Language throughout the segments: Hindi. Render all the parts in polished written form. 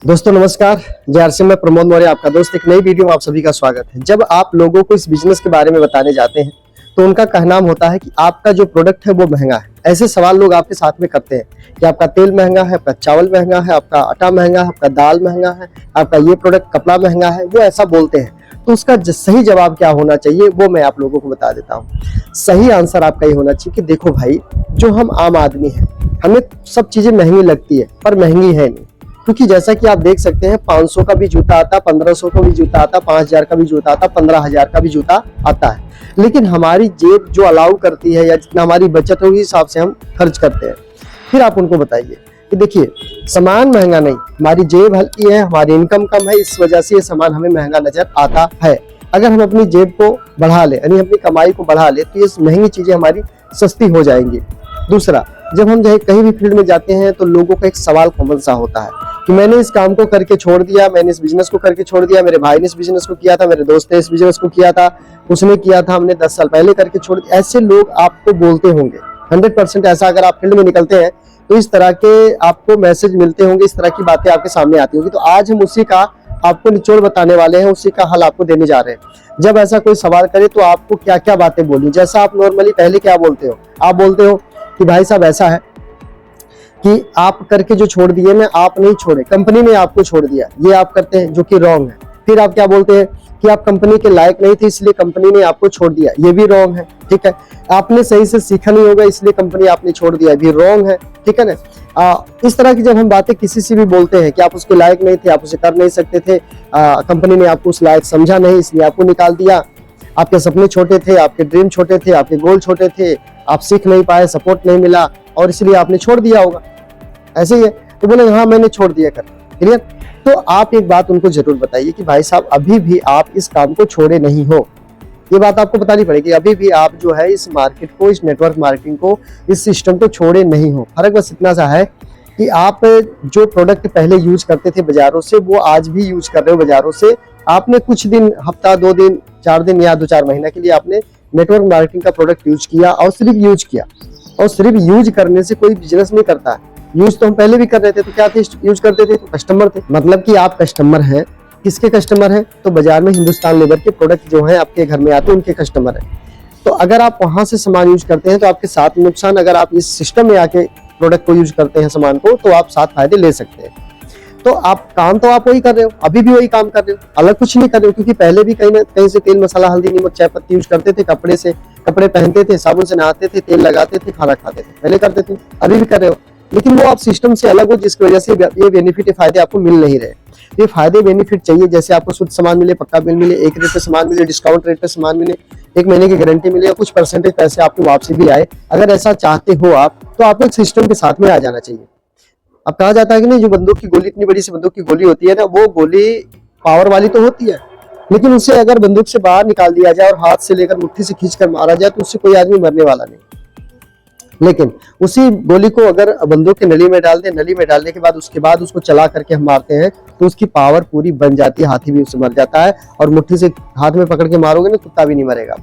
दोस्तों नमस्कार, जेआरसी में प्रमोद मौर्य आपका दोस्त। एक नई वीडियो में आप सभी का स्वागत है। जब आप लोगों को इस बिजनेस के बारे में बताने जाते हैं तो उनका कहना होता है कि आपका जो प्रोडक्ट है वो महंगा है। ऐसे सवाल लोग आपके साथ में करते हैं कि आपका तेल महंगा है, आपका चावल महंगा है, आपका आटा महंगा है, आपका दाल महंगा है, आपका ये प्रोडक्ट कपड़ा महंगा है। वो ऐसा बोलते हैं तो उसका सही जवाब क्या होना चाहिए वो मैं आप लोगों को बता देता हूँ। सही आंसर आपका ये होना चाहिए कि देखो भाई, जो हम आम आदमी हैं हमें सब चीजें महंगी लगती है पर महंगी है नहीं। क्योंकि जैसा कि आप देख सकते हैं 500 का भी जूता आता, 1500 का भी जूता आता, 5000 का भी जूता आता, 15000 का भी जूता आता है। लेकिन हमारी जेब जो अलाउ करती है या जितना हमारी बचत होगी हिसाब से हम खर्च करते हैं। फिर आप उनको बताइए कि देखिए, सामान महंगा नहीं, हमारी जेब हल्की है, हमारी इनकम कम है, इस वजह से ये सामान हमें महंगा नजर आता है। अगर हम अपनी जेब को बढ़ा ले यानी अपनी कमाई को बढ़ा ले तो ये महंगी चीजें हमारी सस्ती हो जाएंगी। दूसरा, जब हम कहीं भी फील्ड में जाते हैं तो लोगों का एक सवाल कॉमन सा होता है कि मैंने इस काम को करके छोड़ दिया, मैंने इस बिजनेस को करके छोड़ दिया, मेरे भाई ने इस बिजनेस को किया था, मेरे दोस्त ने इस बिजनेस को किया था, उसने किया था, हमने 10 साल पहले करके छोड़ दिया। ऐसे लोग आपको बोलते होंगे 100% ऐसा। अगर आप फील्ड में निकलते हैं तो इस तरह के आपको मैसेज मिलते होंगे, इस तरह की बातें आपके सामने आती होंगी। तो आज हम उसी का आपको निचोड़ बताने वाले हैं, उसी का हल आपको देने जा रहे हैं। जब ऐसा कोई सवाल करे तो आपको क्या क्या बातें बोलनी। जैसा आप नॉर्मली पहले क्या बोलते हो, आप बोलते हो कि भाई साहब ऐसा है कि आप करके जो छोड़ दिए ना, आप नहीं छोड़े, कंपनी ने आपको छोड़ दिया, ये आप करते हैं जो कि रॉन्ग है। फिर आप क्या बोलते हैं कि आप कंपनी के लायक नहीं थे इसलिए कंपनी ने आपको छोड़ दिया, ये भी रॉन्ग है। ठीक है, आपने सही से सीखा नहीं होगा इसलिए कंपनी आपने छोड़ दिया, भी रॉन्ग है। ठीक है ना। इस तरह की जब हम बातें किसी से भी बोलते हैं कि आप उसके लायक नहीं थे, आप उसे कर नहीं सकते थे, कंपनी ने आपको उस लायक समझा नहीं इसलिए आपको निकाल दिया, आपके सपने छोटे थे, आपके ड्रीम छोटे थे, आपके गोल छोटे थे, आप सीख नहीं पाए, सपोर्ट नहीं मिला और इसलिए आपने छोड़ दिया होगा। ऐसे ही है। तो बोले हाँ मैंने छोड़ दिया कर। क्लियर। तो आप एक बात उनको जरूर बताइए कि भाई साहब अभी भी आप इस काम को छोड़े नहीं हो। ये बात आपको बतानी पड़ेगी, अभी भी आप जो है इस मार्केट को, इस नेटवर्क मार्केटिंग को, इस सिस्टम को छोड़े नहीं हो। फर्क बस इतना सा है कि आप जो प्रोडक्ट पहले यूज करते थे बाजारों से वो आज भी यूज कर रहे हो बाजारों से। आपने कुछ दिन, हफ्ता, 2 दिन, 4 दिन या 2-4 महीना के लिए आपने नेटवर्क मार्केटिंग का प्रोडक्ट यूज किया और सिर्फ यूज किया। और सिर्फ यूज करने से कोई बिजनेस नहीं करता है। यूज तो हम पहले भी कर रहे थे, तो क्या थे यूज करते थे तो कस्टमर थे। मतलब कि आप कस्टमर हैं, किसके कस्टमर हैं? तो बाजार में हिंदुस्तान लेबर के प्रोडक्ट जो हैं आपके घर में आते हैं उनके कस्टमर हैं। तो अगर आप वहां से सामान यूज करते हैं तो आपके साथ नुकसान, अगर आप इस सिस्टम में आके प्रोडक्ट को यूज करते हैं सामान को, तो आप साथ फायदे ले सकते हैं। तो आप काम तो आप वही कर रहे हो, अभी भी वही काम कर रहे हो, अलग कुछ नहीं कर रहे हो। क्योंकि पहले भी कहीं ना कहीं से तेल, मसाला, हल्दी, नमक, चाय पत्ती यूज करते थे, कपड़े पहनते थे, साबुन से नहाते थे, तेल लगाते थे, खाना खाते थे, पहले करते थे, अभी भी कर रहे हो। लेकिन वो आप सिस्टम से अलग हो जिसकी वजह से ये बेनिफिट, ये फायदे आपको मिल नहीं रहे। ये फायदे बेनिफिट चाहिए, जैसे आपको शुद्ध सामान मिले, पक्का बिल मिले, एक रेट पे सामान मिले, डिस्काउंट रेट पे सामान मिले, 1 महीने की गारंटी मिले, कुछ परसेंटेज पैसे आपको वापसी भी आए। अगर ऐसा चाहते हो आप तो आपको एक सिस्टम के साथ में आ जाना चाहिए। अब कहा जाता है कि नहीं, जो बंदूक की गोली, इतनी बड़ी सी बंदूक की गोली होती है ना, वो गोली पावर वाली तो होती है, लेकिन उसे अगर बंदूक से बाहर निकाल दिया जाए और हाथ से लेकर मुट्ठी से खींचकर मारा जाए तो उससे कोई आदमी मरने वाला नहीं। लेकिन उसी गोली को अगर बंदूक की नली में डाल दे, नली में डालने के बाद उसके बाद उसको चला करके हम मारते हैं तो उसकी पावर पूरी बन जाती है, हाथी भी उससे मर जाता है। और मुट्ठी से हाथ में पकड़ के मारोगे ना, कुत्ता भी नहीं मरेगा।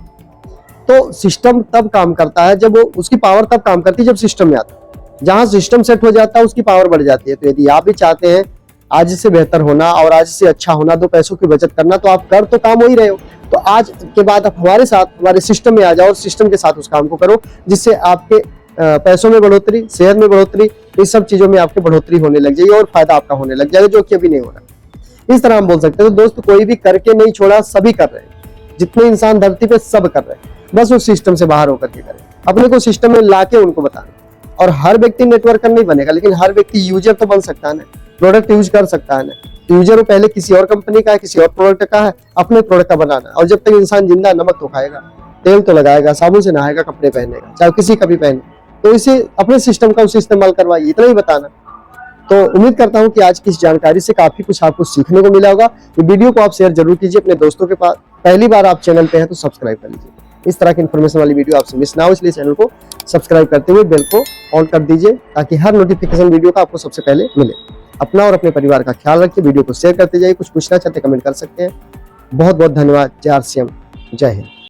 तो सिस्टम तब काम करता है जब वो, उसकी पावर तब काम करती है जब सिस्टम में आता है। जहां सिस्टम सेट हो जाता है उसकी पावर बढ़ जाती है। तो यदि आप भी चाहते हैं आज से बेहतर होना और आज से अच्छा होना, 2 पैसों की बचत करना, तो आप कर तो काम हो ही रहे हो। तो आज के बाद आप हमारे साथ, हमारे सिस्टम में आ जाओ और सिस्टम के साथ उस काम को करो जिससे आपके पैसों में बढ़ोतरी, सेहत में बढ़ोतरी, इस सब चीजों में आपकी बढ़ोतरी होने लग जाएगी और फायदा आपका होने लग जाएगा, जो कि अभी नहीं हो रहा। इस तरह हम बोल सकते हैं। तो दोस्त, कोई भी करके नहीं छोड़ा, सभी कर रहे हैं। जितने इंसान धरती पे सब कर रहे हैं, बस उस सिस्टम से बाहर होकर के करें। अपने को सिस्टम में लाके उनको बताना। और हर व्यक्ति नेटवर्कर नहीं बनेगा, लेकिन हर व्यक्ति यूजर तो बन सकता है ना, प्रोडक्ट यूज कर सकता है ना। यूजर पहले किसी और कंपनी का है, किसी और प्रोडक्ट का है, अपने प्रोडक्ट का बनाना। और जब तक इंसान जिंदा, नमक तो खाएगा, तेल तो लगाएगा, साबुन से नहाएगा, कपड़े पहनेगा, चाहे किसी का भी पहने। तो इसे अपने सिस्टम का उसे इस्तेमाल करवाइए, इतना ही बताना। तो उम्मीद करता हूं कि आज की इस जानकारी से काफी कुछ आपको सीखने को मिला होगा। ये वीडियो को आप शेयर जरूर कीजिए अपने दोस्तों के पास। पहली बार आप चैनल पे हैं तो सब्सक्राइब कर लीजिए। इस तरह की इन्फॉर्मेशन वाली वीडियो आपसे मिस ना हो, इसलिए चैनल को सब्सक्राइब करते हुए बेल को ऑन कर दीजिए ताकि हर नोटिफिकेशन वीडियो का आपको सबसे पहले मिले। अपना और अपने परिवार का ख्याल रखिए, वीडियो को शेयर करते जाइए। कुछ पूछना चाहते कमेंट कर सकते हैं। बहुत बहुत धन्यवाद। जेआरसीएम, जय हिंद।